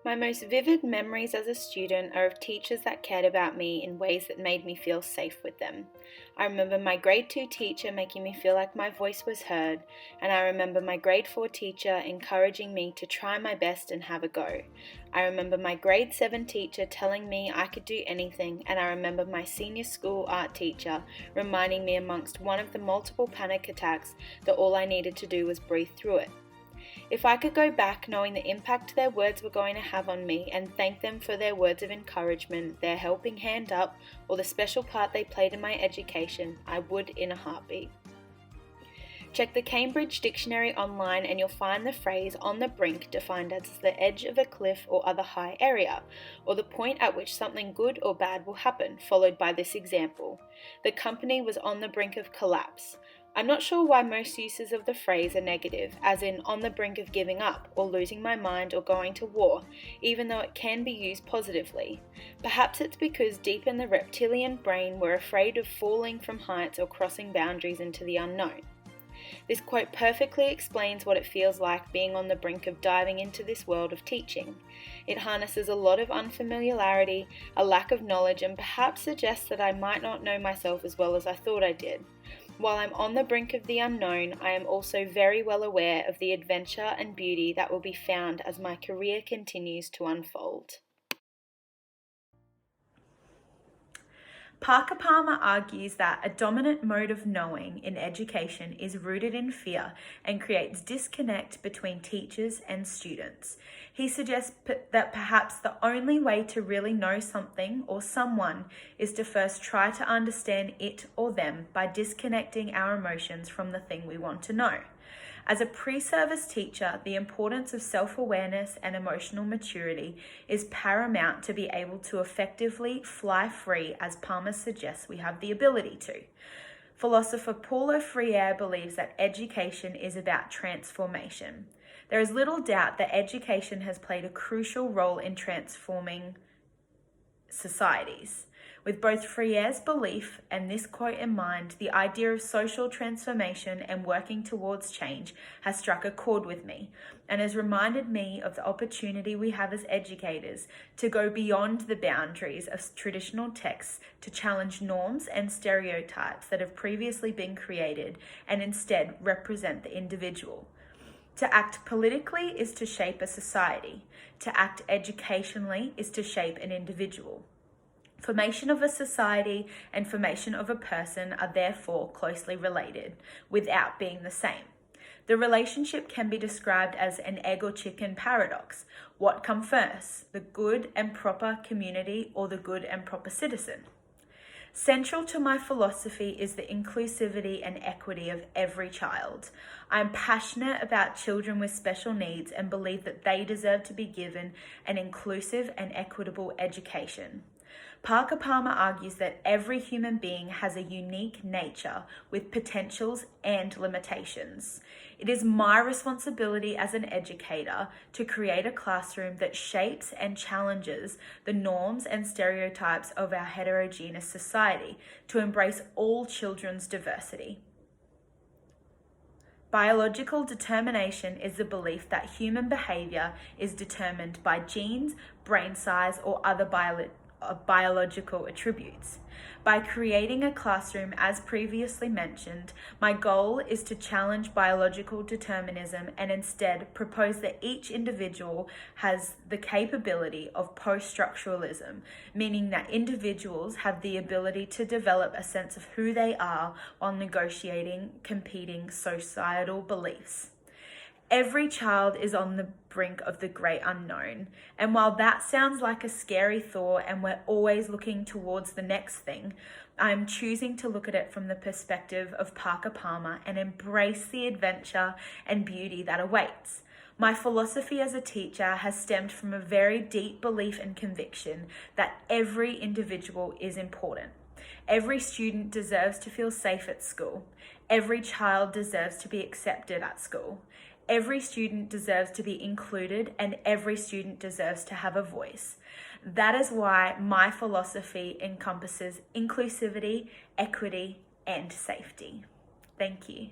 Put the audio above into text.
My most vivid memories as a student are of teachers that cared about me in ways that made me feel safe with them. I remember my grade 2 teacher making me feel like my voice was heard, and I remember my grade 4 teacher encouraging me to try my best and have a go. I remember my grade 7 teacher telling me I could do anything, and I remember my senior school art teacher reminding me amongst one of the multiple panic attacks that all I needed to do was breathe through it. If I could go back knowing the impact their words were going to have on me and thank them for their words of encouragement, their helping hand up, or the special part they played in my education, I would in a heartbeat. Check the Cambridge Dictionary online and you'll find the phrase on the brink defined as the edge of a cliff or other high area, or the point at which something good or bad will happen, followed by this example. The company was on the brink of collapse. I'm not sure why most uses of the phrase are negative, as in on the brink of giving up, or losing my mind, or going to war, even though it can be used positively. Perhaps it's because deep in the reptilian brain we're afraid of falling from heights or crossing boundaries into the unknown. This quote perfectly explains what it feels like being on the brink of diving into this world of teaching. It harnesses a lot of unfamiliarity, a lack of knowledge, and perhaps suggests that I might not know myself as well as I thought I did. While I'm on the brink of the unknown, I am also very well aware of the adventure and beauty that will be found as my career continues to unfold. Parker Palmer argues that a dominant mode of knowing in education is rooted in fear and creates disconnect between teachers and students. He suggests that perhaps the only way to really know something or someone is to first try to understand it or them by disconnecting our emotions from the thing we want to know. As a pre-service teacher, the importance of self-awareness and emotional maturity is paramount to be able to effectively fly free, as Palmer suggests we have the ability to. Philosopher Paulo Freire believes that education is about transformation. There is little doubt that education has played a crucial role in transforming societies. With both Freire's belief and this quote in mind, the idea of social transformation and working towards change has struck a chord with me and has reminded me of the opportunity we have as educators to go beyond the boundaries of traditional texts to challenge norms and stereotypes that have previously been created and instead represent the individual. To act politically is to shape a society. To act educationally is to shape an individual. Formation of a society and formation of a person are therefore closely related, without being the same. The relationship can be described as an egg or chicken paradox. What come first, the good and proper community or the good and proper citizen? Central to my philosophy is the inclusivity and equity of every child. I am passionate about children with special needs and believe that they deserve to be given an inclusive and equitable education. Parker Palmer argues that every human being has a unique nature with potentials and limitations. It is my responsibility as an educator to create a classroom that shapes and challenges the norms and stereotypes of our heterogeneous society to embrace all children's diversity. Biological determination is the belief that human behavior is determined by genes, brain size, or other biological attributes. By creating a classroom, as previously mentioned, my goal is to challenge biological determinism and instead propose that each individual has the capability of post-structuralism, meaning that individuals have the ability to develop a sense of who they are while negotiating competing societal beliefs. Every child is on the brink of the great unknown, and while that sounds like a scary thought and we're always looking towards the next thing, I'm choosing to look at it from the perspective of Parker Palmer and embrace the adventure and beauty that awaits. My philosophy as a teacher has stemmed from a very deep belief and conviction that every individual is important. Every student deserves to feel safe at school. Every child deserves to be accepted at school. Every student deserves to be included, and every student deserves to have a voice. That is why my philosophy encompasses inclusivity, equity, and safety. Thank you.